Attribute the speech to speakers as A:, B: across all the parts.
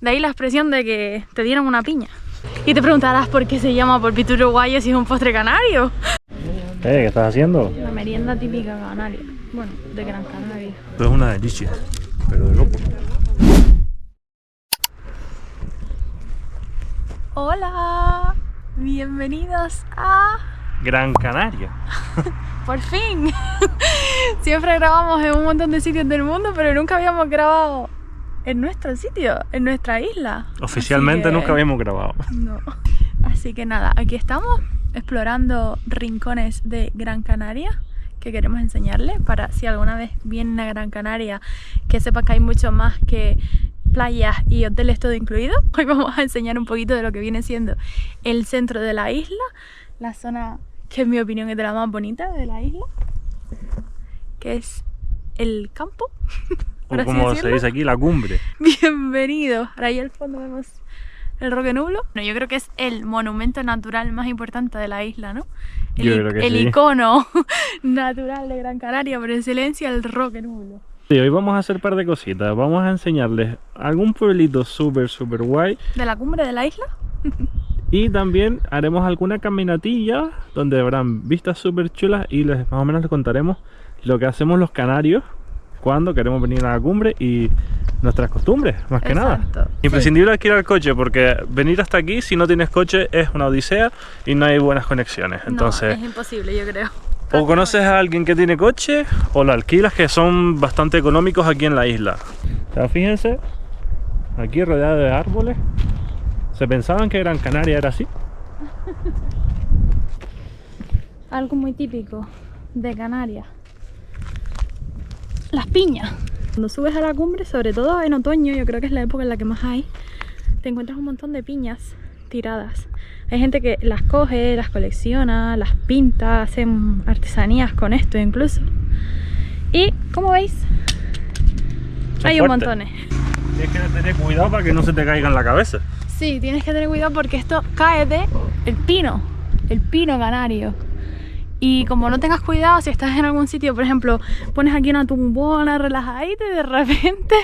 A: De ahí la expresión de que te dieron una piña. Y te preguntarás por qué se llama polpito uruguayo si es un postre canario.
B: ¿Qué estás haciendo?
A: La merienda típica canaria. Bueno, de Gran Canaria.
B: Esto es una delicia, pero de loco.
A: Hola, bienvenidos a...
B: Gran Canaria.
A: Por fin. Siempre grabamos en un montón de sitios del mundo, pero nunca habíamos grabado en nuestro sitio, en nuestra isla.
B: Oficialmente
A: que...
B: nunca habíamos grabado.
A: No. Así que nada, aquí estamos explorando rincones de Gran Canaria que queremos enseñarles para si alguna vez vienen a Gran Canaria que sepa que hay mucho más que playas y hoteles todo incluido. Hoy vamos a enseñar un poquito de lo que viene siendo el centro de la isla, la zona que en mi opinión es de la más bonita de la isla, que es el campo.
B: O como se dice aquí, la cumbre.
A: Bienvenidos. Ahora ahí al fondo vemos el Roque Nublo. Bueno, yo creo que es el monumento natural más importante de la isla, ¿no? El icono natural de Gran Canaria por excelencia, el Roque Nublo.
B: Sí, hoy vamos a hacer un par de cositas. Vamos a enseñarles algún pueblito súper guay.
A: ¿De la cumbre de la isla?
B: Y también haremos alguna caminatilla donde habrán vistas súper chulas y más o menos les contaremos lo que hacemos los canarios cuando queremos venir a la cumbre y nuestras costumbres, más que nada. Imprescindible alquilar coche porque venir hasta aquí si no tienes coche es una odisea y no hay buenas conexiones. Entonces,
A: no, es imposible, yo creo.
B: O conoces a alguien que tiene coche o lo alquilas, que son bastante económicos aquí en la isla. O sea, fíjense, aquí rodeado de árboles. ¿Se pensaban que Gran Canaria era así?
A: Algo muy típico de Canarias. Las piñas. Cuando subes a la cumbre, sobre todo en otoño, yo creo que es la época en la que más hay, te encuentras un montón de piñas tiradas. Hay gente que las coge, las colecciona, las pinta, hacen artesanías con esto incluso. Y, como veis, hay un montón.
B: Tienes que tener cuidado para que no se te caiga en la cabeza.
A: Sí, tienes que tener cuidado porque esto cae de el pino canario. Y como no tengas cuidado, si estás en algún sitio, por ejemplo, pones aquí una tumbona relajadita y de repente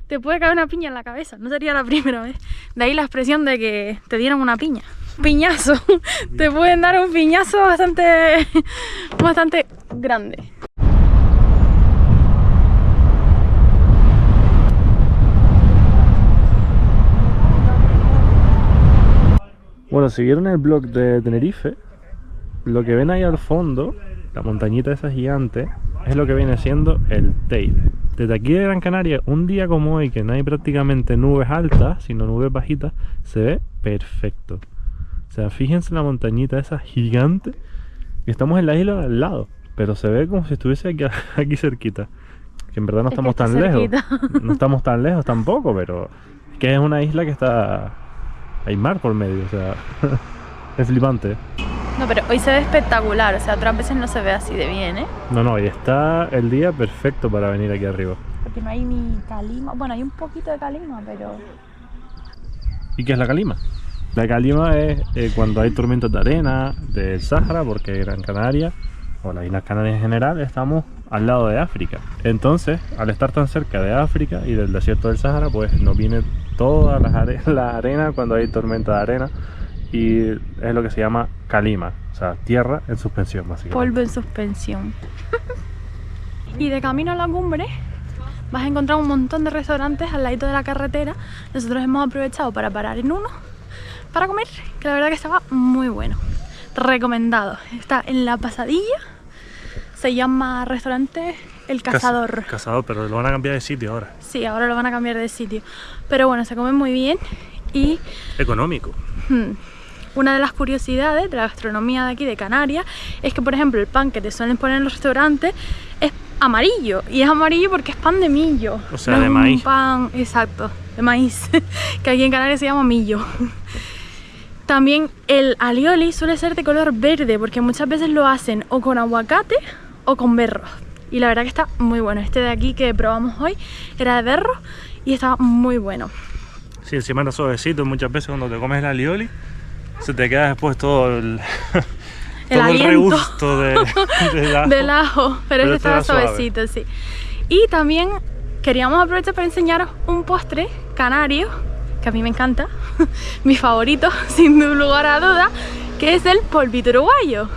A: te puede caer una piña en la cabeza. No sería la primera vez. De ahí la expresión de que te dieron una piña. Piñazo. Te pueden dar un piñazo bastante grande.
B: Bueno, si vieron el blog de Tenerife, lo que ven ahí al fondo, la montañita esa gigante, es lo que viene siendo el Teide. Desde aquí de Gran Canaria, un día como hoy, que no hay prácticamente nubes altas, sino nubes bajitas, se ve perfecto. O sea, fíjense en la montañita esa gigante, que estamos en la isla de al lado, pero se ve como si estuviese aquí cerquita. Que en verdad no estamos tan lejos. No estamos tan lejos tampoco, pero es que es una isla que está... hay mar por medio, o sea, es flipante.
A: No, pero hoy se ve espectacular, o sea, otras veces no se ve así de bien, ¿eh?
B: No, y está el día perfecto para venir aquí arriba.
A: Porque no hay ni calima, bueno, hay un poquito de calima, pero...
B: ¿Y qué es la calima? La calima es cuando hay tormentas de arena del Sáhara, porque Gran Canaria, o las Islas Canarias en general, estamos al lado de África. Entonces, al estar tan cerca de África y del desierto del Sáhara, pues nos viene toda la arena cuando hay tormenta de arena. Y es lo que se llama calima, o sea, tierra en suspensión, básicamente.
A: Polvo en suspensión. Y de camino a la cumbre vas a encontrar un montón de restaurantes al ladito de la carretera. Nosotros hemos aprovechado para parar en uno para comer, que la verdad que estaba muy bueno. Recomendado. Está en La Pasadilla. Se llama restaurante El Cazador.
B: Cazador, pero lo van a cambiar de sitio ahora.
A: Sí, ahora lo van a cambiar de sitio. Pero bueno, se come muy bien y...
B: económico.
A: Una de las curiosidades de la gastronomía de aquí de Canarias es que, por ejemplo, el pan que te suelen poner en los restaurantes es amarillo. Y es amarillo porque es pan de millo.
B: O sea,
A: no
B: de
A: es
B: maíz.
A: Un pan, exacto, de maíz. Que aquí en Canarias se llama millo. También el alioli suele ser de color verde porque muchas veces lo hacen o con aguacate o con berros. Y la verdad que está muy bueno. Este de aquí que probamos hoy era de berros y estaba muy bueno.
B: Sí, encima era suavecito. Muchas veces cuando te comes el alioli se te queda después todo el regusto
A: del ajo, pero este estaba suavecito, sí. Y también queríamos aprovechar para enseñaros un postre canario que a mí me encanta, mi favorito, sin lugar a duda, que es el polvito uruguayo.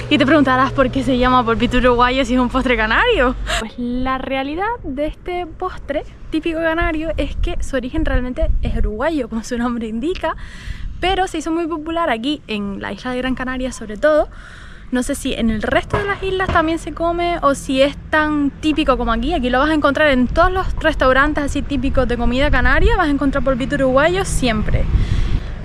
A: Y te preguntarás por qué se llama polvito uruguayo si es un postre canario. Pues la realidad de este postre típico canario es que su origen realmente es uruguayo, como su nombre indica, pero se hizo muy popular aquí en la isla de Gran Canaria sobre todo. No sé si en el resto de las islas también se come o si es tan típico como aquí. Aquí lo vas a encontrar en todos los restaurantes así típicos de comida canaria, vas a encontrar polvito uruguayo siempre.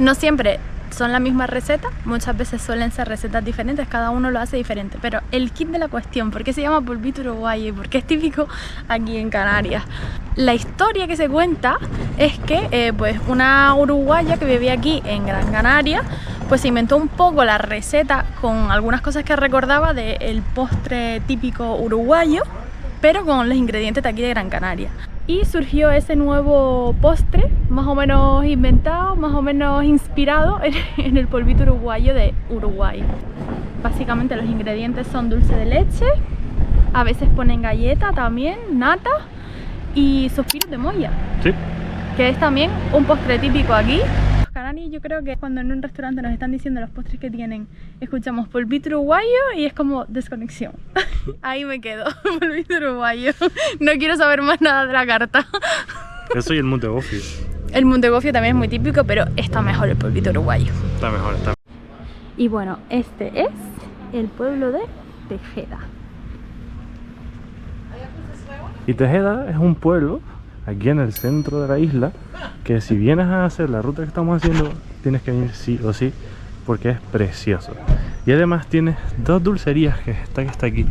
A: No siempre son la misma receta, muchas veces suelen ser recetas diferentes, cada uno lo hace diferente, pero el kit de la cuestión, ¿por qué se llama polvito uruguayo y por qué es típico aquí en Canarias? La historia que se cuenta es que pues una uruguaya que vivía aquí en Gran Canaria pues se inventó un poco la receta con algunas cosas que recordaba del postre típico uruguayo, pero con los ingredientes de aquí de Gran Canaria. Y surgió ese nuevo postre, más o menos inventado, más o menos inspirado en el polvito uruguayo de Uruguay. Básicamente los ingredientes son dulce de leche, a veces ponen galleta también, nata y suspiros de molla. Sí. Que es también un postre típico aquí. Los canarios, yo creo que cuando en un restaurante nos están diciendo los postres que tienen, escuchamos polvito uruguayo y es como desconexión. Ahí me quedo, polvito uruguayo. No quiero saber más nada de la carta.
B: Eso y el muntegofio.
A: El muntegofio también es muy típico, pero está mejor el polvito uruguayo.
B: Está mejor, está.
A: Y bueno, este es el pueblo de Tejeda.
B: Y Tejeda es un pueblo aquí en el centro de la isla que si vienes a hacer la ruta que estamos haciendo tienes que venir sí o sí porque es precioso. Y además tienes dos dulcerías, que está aquí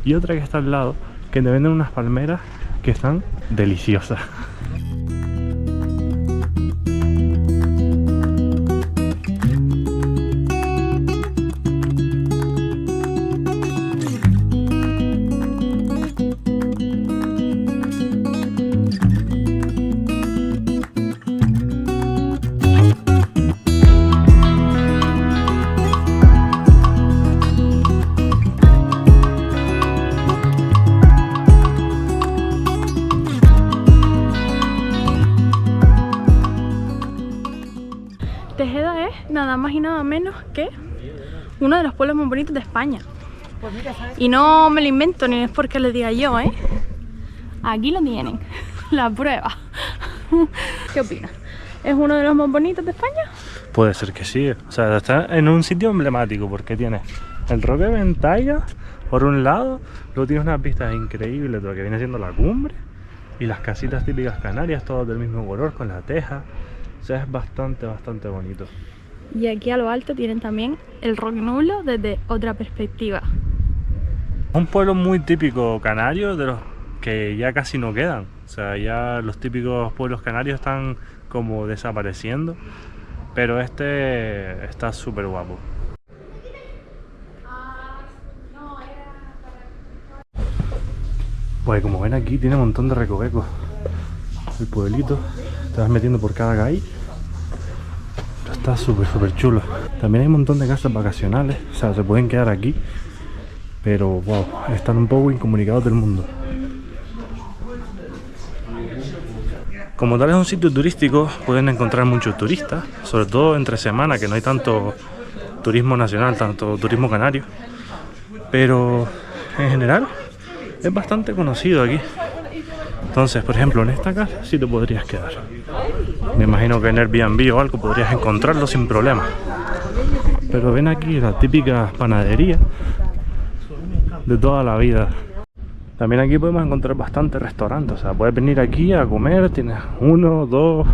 B: y otra que está al lado, que te venden unas palmeras que están deliciosas.
A: Tejeda es nada más y nada menos que uno de los pueblos más bonitos de España. Y no me lo invento ni es porque lo diga yo, ¿eh? Aquí lo tienen, la prueba. ¿Qué opinas? ¿Es uno de los más bonitos de España?
B: Puede ser que sí, o sea, está en un sitio emblemático porque tiene el Roque de Ventalla por un lado, luego tienes unas vistas increíbles de lo que viene siendo la cumbre y las casitas típicas canarias, todas del mismo color con la teja. O sea, es bastante bonito.
A: Y aquí a lo alto tienen también el Roque Nublo desde otra perspectiva.
B: Un pueblo muy típico canario, de los que ya casi no quedan. O sea, ya los típicos pueblos canarios están como desapareciendo. Pero este está súper guapo. Pues como ven aquí tiene un montón de recovecos. El pueblito, te vas metiendo por cada calle. Está súper chulo. También hay un montón de casas vacacionales, o sea, se pueden quedar aquí, pero wow, están un poco incomunicados del mundo. Como tal es un sitio turístico, pueden encontrar muchos turistas, sobre todo entre semana, que no hay tanto turismo nacional, tanto turismo canario, pero en general es bastante conocido aquí. Entonces, por ejemplo, en esta casa sí te podrías quedar. Me imagino que en Airbnb o algo podrías encontrarlo sin problema. Pero ven aquí la típica panadería de toda la vida. También aquí podemos encontrar bastantes restaurantes. O sea, puedes venir aquí a comer, tienes 1, 2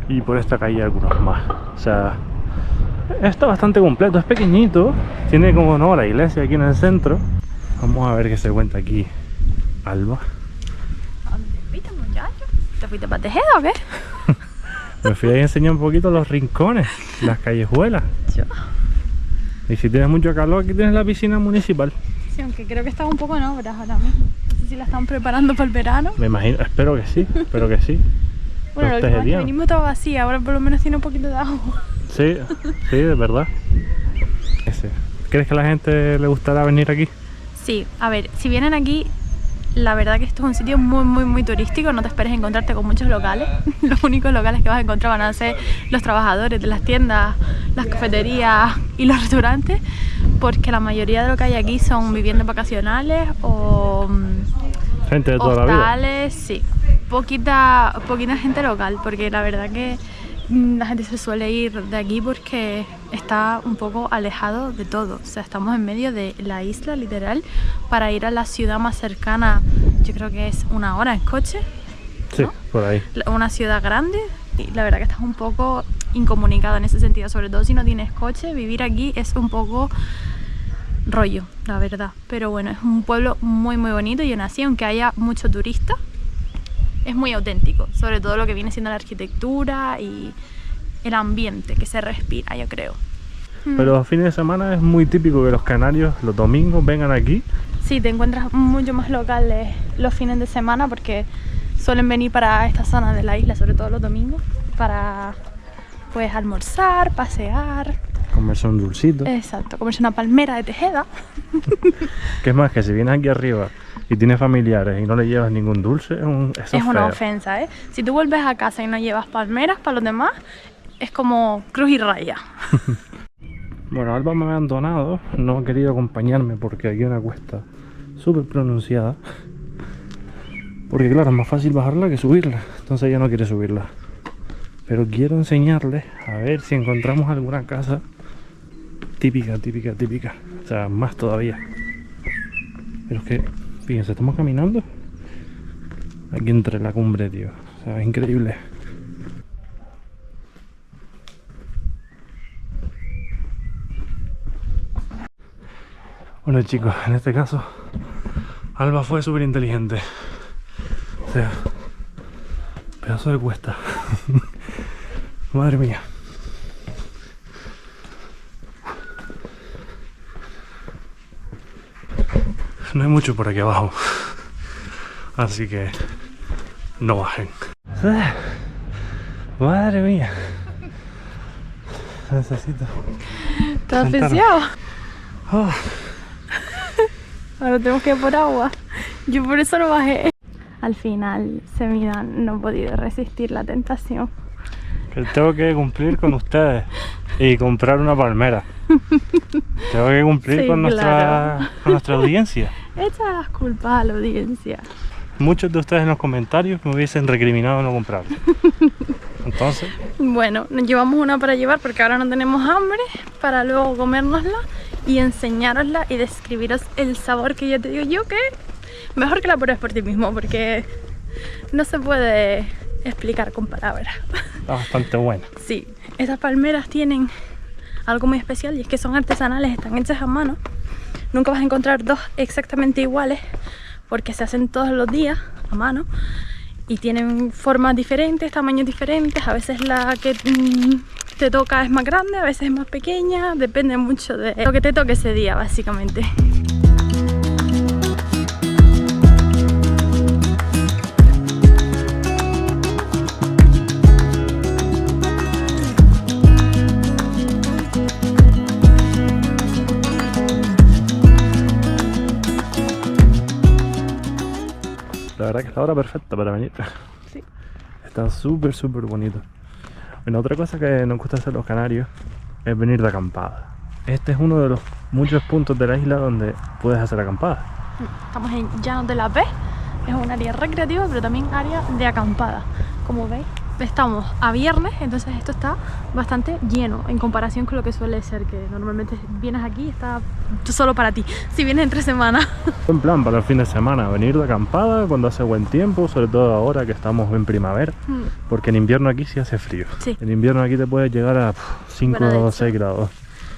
B: y por esta calle algunos más. O sea, está bastante completo, es pequeñito. Tiene como no la iglesia aquí en el centro. Vamos a ver qué se cuenta aquí, Alba.
A: ¿Te fuiste para Tejeda o qué?
B: Me fui a enseñar un poquito los rincones, las callejuelas.
A: Yo.
B: Y si tienes mucho calor, aquí tienes la piscina municipal.
A: Sí, aunque creo que está un poco en obras ahora mismo. No sé si la están preparando para el verano.
B: Me imagino, espero que sí, espero que sí.
A: Bueno, la última vez que venimos estaba vacía, ahora por lo menos tiene un poquito de agua.
B: Sí, sí, de verdad. ¿Crees que a la gente le gustará venir aquí?
A: Sí, a ver, si vienen aquí, la verdad que esto es un sitio muy turístico, no te esperes encontrarte con muchos locales. Los únicos locales que vas a encontrar van a ser los trabajadores de las tiendas, las cafeterías y los restaurantes, porque la mayoría de lo que hay aquí son viviendas vacacionales o
B: gente de toda la vida.
A: hostales, sí. Poquita gente local, porque la verdad que la gente se suele ir de aquí porque está un poco alejado de todo. O sea, estamos en medio de la isla, literal. Para ir a la ciudad más cercana, yo creo que es 1 hora en coche, ¿no?
B: Sí, por ahí.
A: Una ciudad grande, y la verdad que estás un poco incomunicado en ese sentido. Sobre todo si no tienes coche, vivir aquí es un poco rollo, la verdad. Pero bueno, es un pueblo muy bonito, y aún así, aunque haya mucho turista, es muy auténtico, sobre todo lo que viene siendo la arquitectura y el ambiente que se respira, yo creo.
B: Pero los fines de semana es muy típico que los canarios los domingos vengan aquí.
A: Sí, te encuentras mucho más locales los fines de semana, porque suelen venir para esta zona de la isla, sobre todo los domingos, para pues almorzar, pasear.
B: Comerse un dulcito.
A: Exacto, comerse una palmera de Tejeda.
B: Que es más, que si vienes aquí arriba y tienes familiares y no le llevas ningún dulce, eso
A: Es una
B: feo.
A: ofensa, ¿eh? Si tú vuelves a casa y no llevas palmeras para los demás, es como cruz y raya.
B: Bueno, Alba me ha abandonado, no ha querido acompañarme porque aquí hay una cuesta súper pronunciada. Porque claro, es más fácil bajarla que subirla, entonces ella no quiere subirla. Pero quiero enseñarles a ver si encontramos alguna casa típica. O sea, más todavía. Pero es que, fíjense, estamos caminando aquí entre la cumbre, tío. O sea, es increíble. Bueno, chicos, en este caso Alba fue súper inteligente. O sea, pedazo de cuesta. Madre mía. No hay mucho por aquí abajo, así que no bajen. Madre mía. Necesito.
A: ¿Estás
B: sentarme.
A: asfixiado?
B: Oh.
A: Ahora tenemos que ir por agua. Yo por eso no bajé. Al final, Semida no ha podido resistir la tentación.
B: Que tengo que cumplir con ustedes y comprar una palmera. Tengo que cumplir
A: Sí,
B: con
A: claro.
B: nuestra audiencia.
A: Echa las culpas a la audiencia.
B: Muchos de ustedes en los comentarios me hubiesen recriminado no comprar. Entonces,
A: Bueno, nos llevamos una para llevar porque ahora no tenemos hambre, para luego comérnosla y enseñárosla y describiros el sabor, que ya te digo yo que mejor que la pruebes por ti mismo, porque no se puede explicar con palabras.
B: está bastante buena.
A: Sí, estas palmeras tienen algo muy especial, y es que son artesanales, están hechas a mano. Nunca vas a encontrar dos exactamente iguales porque se hacen todos los días a mano y tienen formas diferentes, tamaños diferentes. A veces la que te toca es más grande, a veces es más pequeña, depende mucho de lo que te toque ese día, básicamente.
B: La verdad que es la hora perfecta para venir.
A: Sí.
B: Está súper bonito. Bueno, otra cosa que nos gusta hacer los canarios es venir de acampada. Este es uno de los muchos puntos de la isla donde puedes hacer acampada.
A: Estamos en Llanos de la P, es un área recreativa, pero también área de acampada. Como veis, estamos a viernes, entonces esto está bastante lleno en comparación con lo que suele ser, que normalmente vienes aquí y está solo para ti, si vienes entre semanas.
B: Buen plan para el fin de semana, venir de acampada cuando hace buen tiempo, sobre todo ahora que estamos en primavera, porque en invierno aquí sí hace frío.
A: Sí.
B: En invierno aquí te puede llegar a 5
A: Bueno, de
B: o
A: hecho,
B: 6 grados.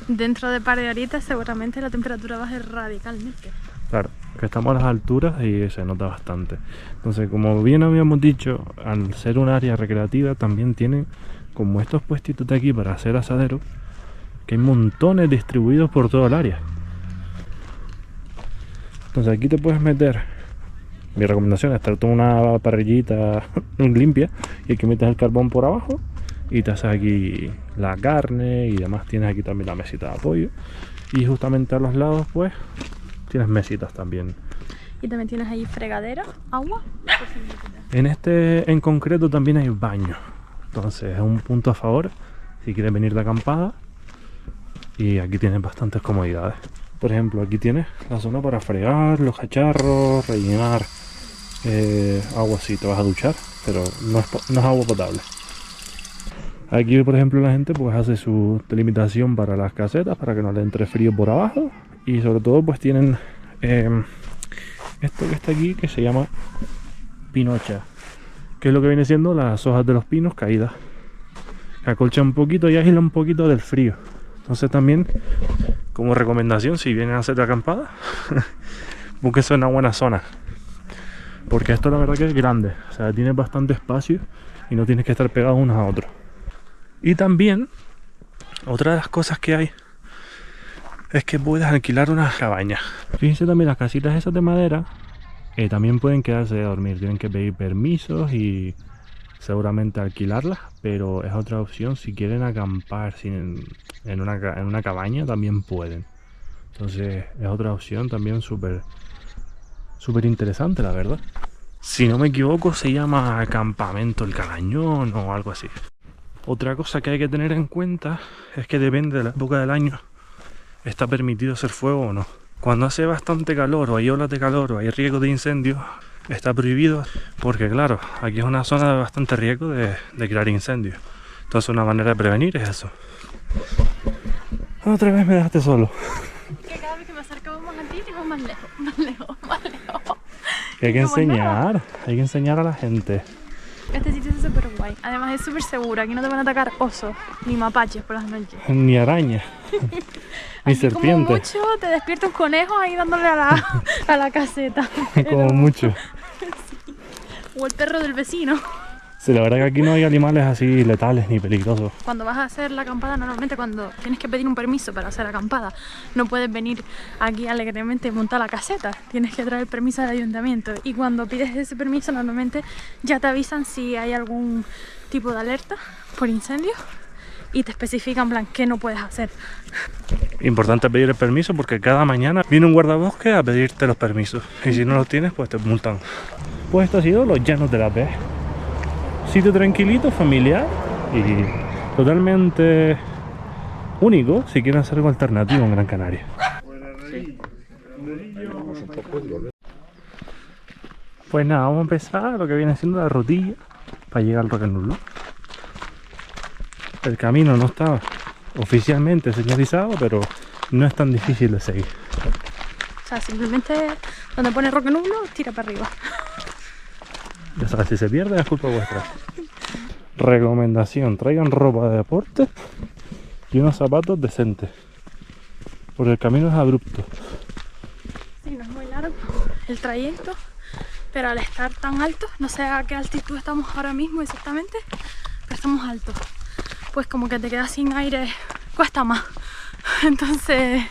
A: Dentro de par de horitas seguramente la temperatura baje radicalmente.
B: Claro, que estamos a las alturas y se nota bastante. Entonces, como bien habíamos dicho, al ser un área recreativa también tienen como estos puestitos de aquí para hacer asadero, que hay montones distribuidos por todo el área. Entonces aquí te puedes meter, mi recomendación es traerte una parrillita limpia y aquí metes el carbón por abajo y te haces aquí la carne y demás. Tienes aquí también la mesita de apoyo y justamente a los lados pues tienes mesitas también.
A: Y también tienes ahí fregadera, agua.
B: En este en concreto también hay baño. Entonces es un punto a favor si quieres venir de acampada. Y aquí tienes bastantes comodidades. Por ejemplo, aquí tienes la zona para fregar los cacharros, rellenar agua si te vas a duchar, pero no es agua potable. Aquí, por ejemplo, la gente pues hace su delimitación para las casetas para que no le entre frío por abajo. Y sobre todo pues tienen esto que está aquí, que se llama pinocha, que es lo que viene siendo las hojas de los pinos caídas, que acolcha un poquito y aísla un poquito del frío. Entonces también, como recomendación, si vienen a hacer acampada, búsquense una buena zona, porque esto la verdad que es grande, o sea, tiene bastante espacio y no tienes que estar pegados unos a otros. Y también, otra de las cosas que hay es que puedes alquilar una cabaña. Fíjense también, las casitas esas de madera también pueden quedarse a dormir, tienen que pedir permisos y seguramente alquilarlas, pero es otra opción. Si quieren acampar en una cabaña también pueden. Entonces es otra opción también súper interesante, la verdad. Si no me equivoco se llama Campamento El Calañón o algo así. Otra cosa que hay que tener en cuenta es que depende de la época del año está permitido hacer fuego o no. Cuando hace bastante calor o hay olas de calor o hay riesgo de incendio, está prohibido, porque claro, aquí es una zona de bastante riesgo de crear incendios. Entonces una manera de prevenir es eso. Otra vez me dejaste solo.
A: Que cada vez que me acercaba más a ti, te vas más lejos, más lejos, más lejos.
B: Que hay que enseñar a la gente.
A: Este sitio es súper guay, además es súper seguro, aquí no te van a atacar osos, ni mapaches por las noches.
B: Ni araña, ni serpiente.
A: Como mucho te despierta un conejo ahí dándole a la caseta.
B: Como mucho.
A: Sí. O el perro del vecino.
B: Sí, la verdad que aquí no hay animales así letales ni peligrosos.
A: Cuando vas a hacer la acampada, normalmente cuando tienes que pedir un permiso para hacer acampada, no puedes venir aquí alegremente y montar la caseta. Tienes que traer el permiso del ayuntamiento. Y cuando pides ese permiso, normalmente ya te avisan si hay algún tipo de alerta por incendio y te especifican en plan qué no puedes hacer.
B: Importante pedir el permiso porque cada mañana viene un guardabosque a pedirte los permisos. Y si no los tienes, pues te multan. Pues esto ha sido los Llanos de la Vez. Sitio tranquilito, familiar y totalmente único si quieren hacer algo alternativo en Gran Canaria. Sí. Pues nada, vamos a empezar lo que viene siendo la rutilla para llegar al Roque Nublo. El camino no está oficialmente señalizado, pero no es tan difícil de seguir.
A: O sea, simplemente donde pone Roque Nublo, tira para arriba.
B: Ya sabes, si se pierde es culpa vuestra. Recomendación, traigan ropa de deporte y unos zapatos decentes, porque el camino es abrupto.
A: Sí, no es muy largo el trayecto, pero al estar tan alto, no sé a qué altitud estamos ahora mismo exactamente, pero estamos altos. Pues como que te quedas sin aire, cuesta más. Entonces,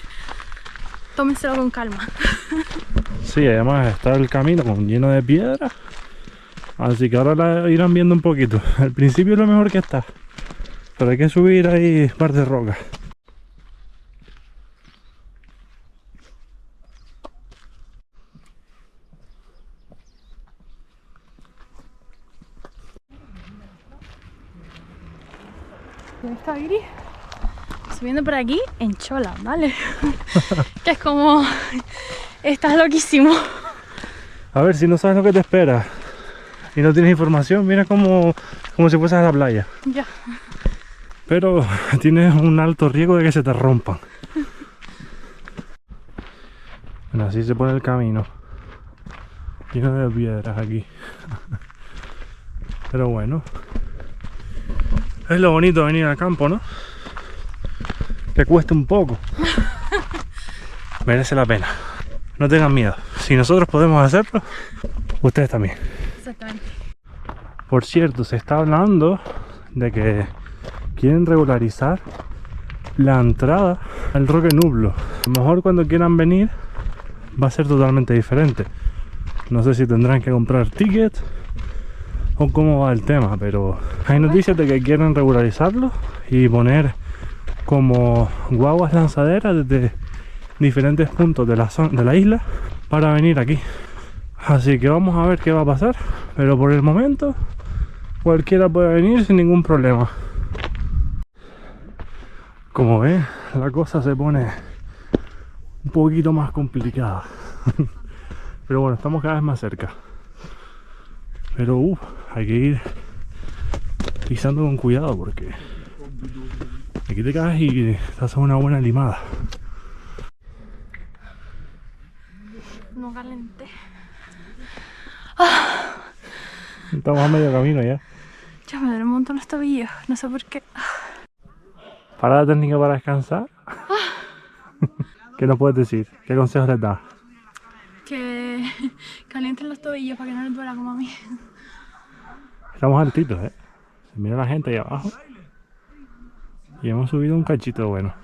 A: tómenselo con calma.
B: Sí, además está el camino lleno de piedras. Así que ahora la irán viendo un poquito. Al principio es lo mejor que está, pero hay que subir ahí un par de rocas.
A: Está Viri subiendo por aquí en chola, ¿vale? Que es como... estás loquísimo.
B: A ver, si no sabes lo que te espera y no tienes información, mira como si fueses a la playa.
A: Ya.
B: Pero tienes un alto riesgo de que se te rompan. Bueno, así se pone el camino. Lleno de piedras aquí. Pero bueno. Es lo bonito de venir al campo, ¿no? Que cueste un poco. Merece la pena. No tengan miedo. Si nosotros podemos hacerlo, ustedes también.
A: Exactamente.
B: Por cierto, se está hablando de que quieren regularizar la entrada al Roque Nublo. A lo mejor cuando quieran venir va a ser totalmente diferente. No sé si tendrán que comprar tickets o cómo va el tema, pero hay noticias de que quieren regularizarlo y poner como guaguas lanzaderas desde diferentes puntos de la isla para venir aquí. Así que vamos a ver qué va a pasar. Pero por el momento, cualquiera puede venir sin ningún problema. Como ven, la cosa se pone un poquito más complicada. Pero bueno, estamos cada vez más cerca. Pero hay que ir pisando con cuidado porque aquí te caes y te haces una buena limada.
A: No calenté.
B: Estamos a medio camino ya.
A: Ya me duele un montón los tobillos, no sé por qué.
B: Parada técnica para descansar. ¿Qué nos puedes decir? ¿Qué consejos les das?
A: Que calienten los tobillos para que no les duela como a mí.
B: Estamos altitos, Se mira la gente ahí abajo. Y hemos subido un cachito bueno.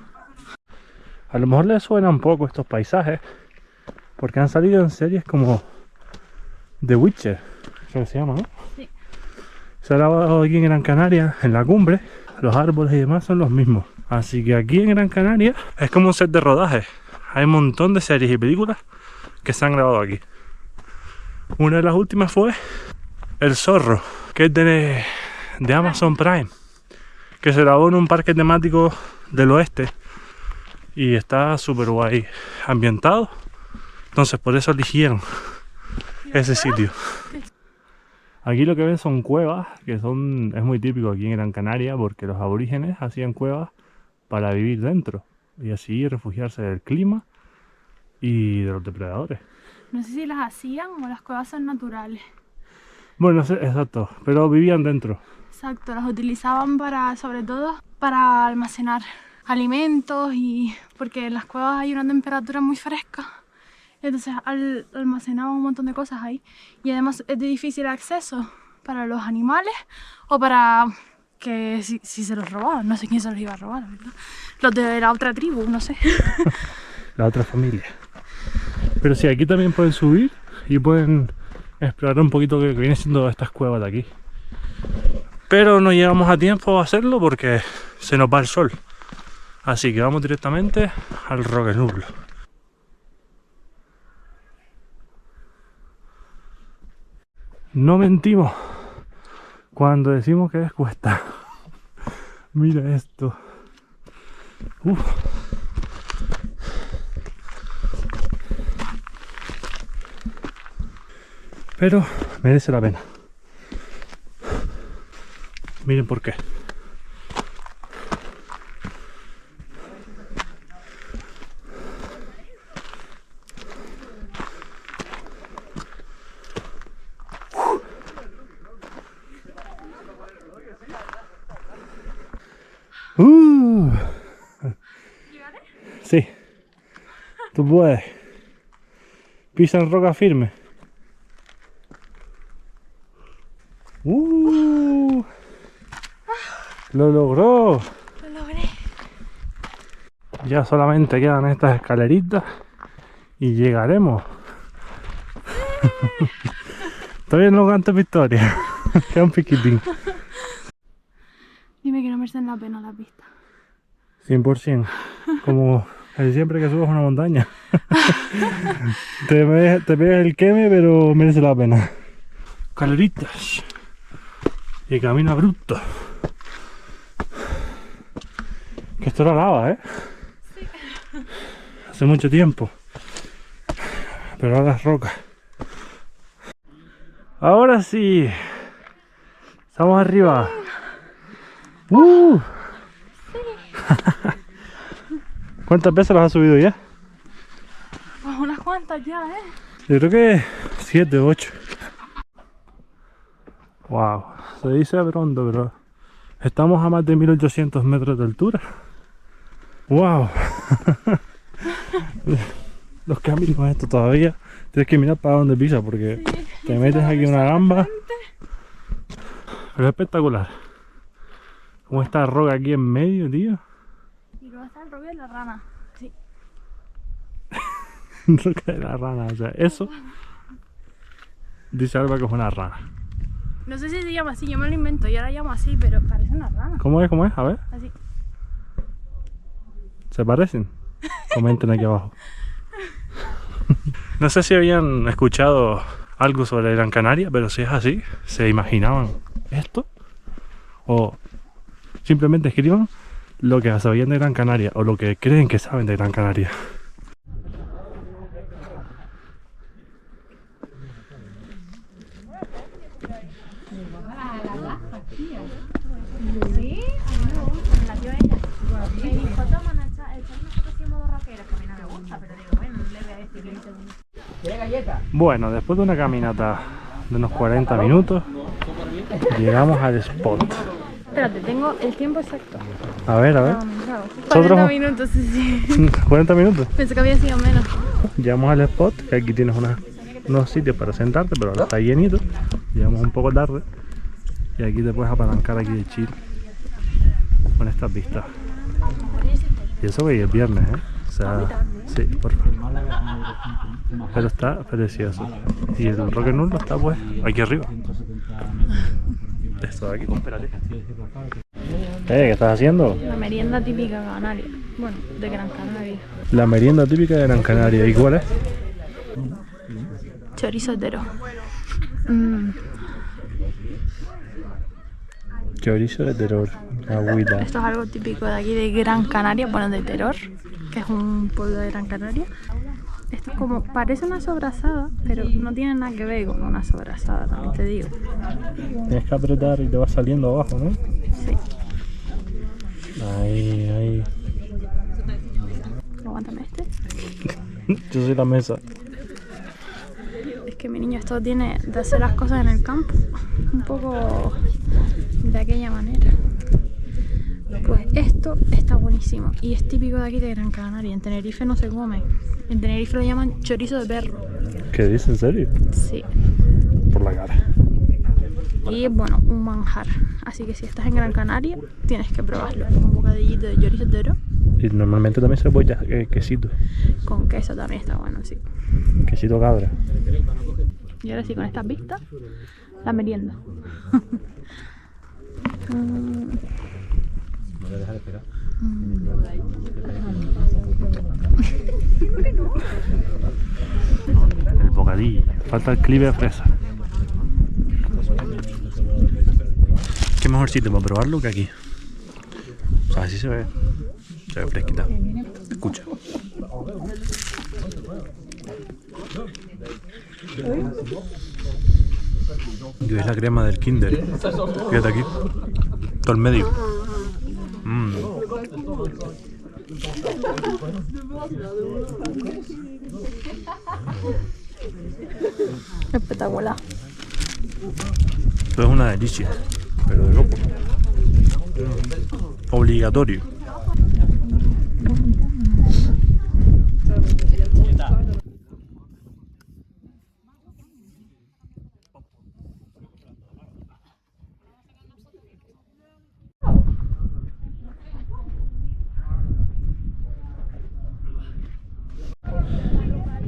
B: A lo mejor les suena un poco estos paisajes porque han salido en series como The Witcher, creo que se llama, ¿no?
A: Sí.
B: Se ha grabado aquí en Gran Canaria, en la cumbre. Los árboles y demás son los mismos. Así que aquí en Gran Canaria es como un set de rodaje. Hay un montón de series y películas que se han grabado aquí. Una de las últimas fue El Zorro, que es de Amazon Prime, que se grabó en un parque temático del oeste y está súper guay ambientado. Entonces por eso eligieron ese sitio. Aquí lo que ven son cuevas, es muy típico aquí en Gran Canaria porque los aborígenes hacían cuevas para vivir dentro y así refugiarse del clima y de los depredadores.
A: No sé si las hacían o las cuevas son naturales.
B: Bueno, no sé, exacto, pero vivían dentro.
A: Exacto, las utilizaban sobre todo para almacenar alimentos y porque en las cuevas hay una temperatura muy fresca. Entonces almacenaban un montón de cosas ahí y además es de difícil acceso para los animales o para que si se los robaban, no sé quién se los iba a robar, ¿verdad? Los de la otra tribu, no sé.
B: La otra familia. Pero sí, aquí también pueden subir y pueden explorar un poquito lo que viene siendo estas cuevas de aquí. Pero no llegamos a tiempo a hacerlo porque se nos va el sol. Así que vamos directamente al Roque Nublo. No mentimos cuando decimos que es cuesta. Mira esto. Pero merece la pena. Miren por qué. Sí, tú puedes. Pisa en roca firme. Lo logró.
A: Lo logré.
B: Ya solamente quedan estas escaleritas y llegaremos. Todavía no canto victoria. Queda un piquitín.
A: Dime que no merecen la pena la pista.
B: 100%. Como siempre que subas una montaña. te pegas el queme, pero merece la pena. Escaleritas. Y camino abrupto. Que esto era lava,
A: Sí.
B: Hace mucho tiempo. Pero ahora es roca. Ahora sí. Estamos arriba. ¿Cuántas veces las has subido ya?
A: Pues unas cuantas ya,
B: Yo creo que 7 o 8. Wow, se dice pronto, pero estamos a más de 1800 metros de altura. Wow. Los caminos estos todavía tienes que mirar para donde pisas porque
A: sí,
B: te metes aquí una gamba. Pero es espectacular. Como esta roca aquí en medio, tío.
A: Y luego está el rollo de la rana. Sí.
B: Roca de la rana, o sea, eso dice Alba que es una rana.
A: No sé si se llama así, yo me lo invento, yo la llamo así, pero parece una rana.
B: ¿Cómo es? ¿Cómo es? A ver.
A: Así.
B: ¿Se parecen? Comenten aquí abajo. No sé si habían escuchado algo sobre Gran Canaria, pero si es así, ¿se imaginaban esto? O simplemente escriban lo que sabían de Gran Canaria o lo que creen que saben de Gran Canaria.
A: Sí, la dio ella. Me dijo, toma, echar una foto así en modo rockera, que a mí no me gusta, pero digo, bueno, no le voy a decir que
C: ¿Quiere galleta?
B: Bueno, después de una caminata de unos 40 minutos, llegamos al spot.
A: Espérate, tengo el tiempo exacto.
B: A ver, a ver.
A: 40 minutos, sí.
B: 40 minutos.
A: Pensé que había sido menos.
B: Llegamos al spot, que aquí tienes unos sitios para sentarte, pero ahora está llenito. Llegamos un poco tarde. Y aquí te puedes apalancar aquí de chill con estas vistas. Y eso que hoy es viernes, ¿eh? O sea, sí, por favor. Pero está precioso. Y el rock and roll está pues aquí arriba. Esto de aquí, espérate. ¿Qué estás haciendo?
A: La merienda típica canaria. Bueno, de Gran Canaria.
B: La merienda típica de Gran Canaria. ¿Y cuál es?
A: Chorizo entero.
B: Chorizo de terror. Agüita.
A: Esto es algo típico de aquí de Gran Canaria, bueno, de Teror, que es un pueblo de Gran Canaria. Esto como parece una sobrasada, pero no tiene nada que ver con una sobrasada, también te digo.
B: Tienes que apretar y te va saliendo abajo, ¿no?
A: Sí.
B: Ahí.
A: Aguántame este.
B: Yo soy la mesa.
A: Es que mi niño esto tiene de hacer las cosas en el campo, un poco de aquella manera. Pues esto está buenísimo y es típico de aquí de Gran Canaria. En Tenerife no se come. En Tenerife lo llaman chorizo de perro.
B: ¿Qué dices? ¿En serio?
A: Sí.
B: Por la cara.
A: Y es bueno, un manjar. Así que si estás en Gran Canaria, tienes que probarlo. Un bocadillito de chorizo entero.
B: Y normalmente también se apoya quesito.
A: Con queso también está bueno, sí.
B: Quesito cabra.
A: Y ahora sí, con estas vistas, la merienda.
B: El bocadillo. Falta el clip de fresa. Qué mejor sitio para probarlo que aquí. O sea, así se ve. Se ve fresquita. Escucha. Y es la crema del Kinder. Fíjate aquí. Todo el medio.
A: Espectacular.
B: Esto es una delicia. Pero de loco. Obligatorio.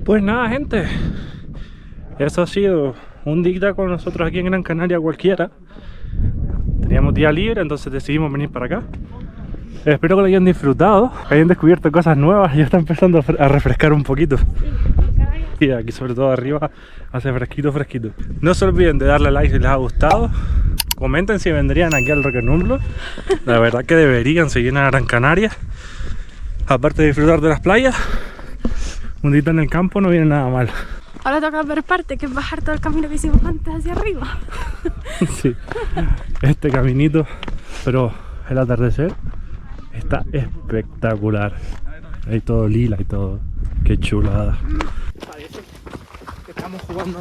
B: Pues nada, gente, eso ha sido un día con nosotros aquí en Gran Canaria cualquiera. Teníamos día libre, entonces decidimos venir para acá. Espero que lo hayan disfrutado, que hayan descubierto cosas nuevas. Ya está empezando a refrescar un poquito. Y aquí sobre todo arriba hace fresquito. No se olviden de darle like si les ha gustado. Comenten si vendrían aquí al Rock and Roll. La verdad que deberían seguir a Gran Canaria. Aparte de disfrutar de las playas, un día en el campo no viene nada mal.
A: Ahora toca ver parte, que es bajar todo el camino que hicimos antes hacia arriba.
B: Sí, este caminito, pero el atardecer está espectacular. Hay todo lila y todo. Qué chulada.
C: Estamos jugando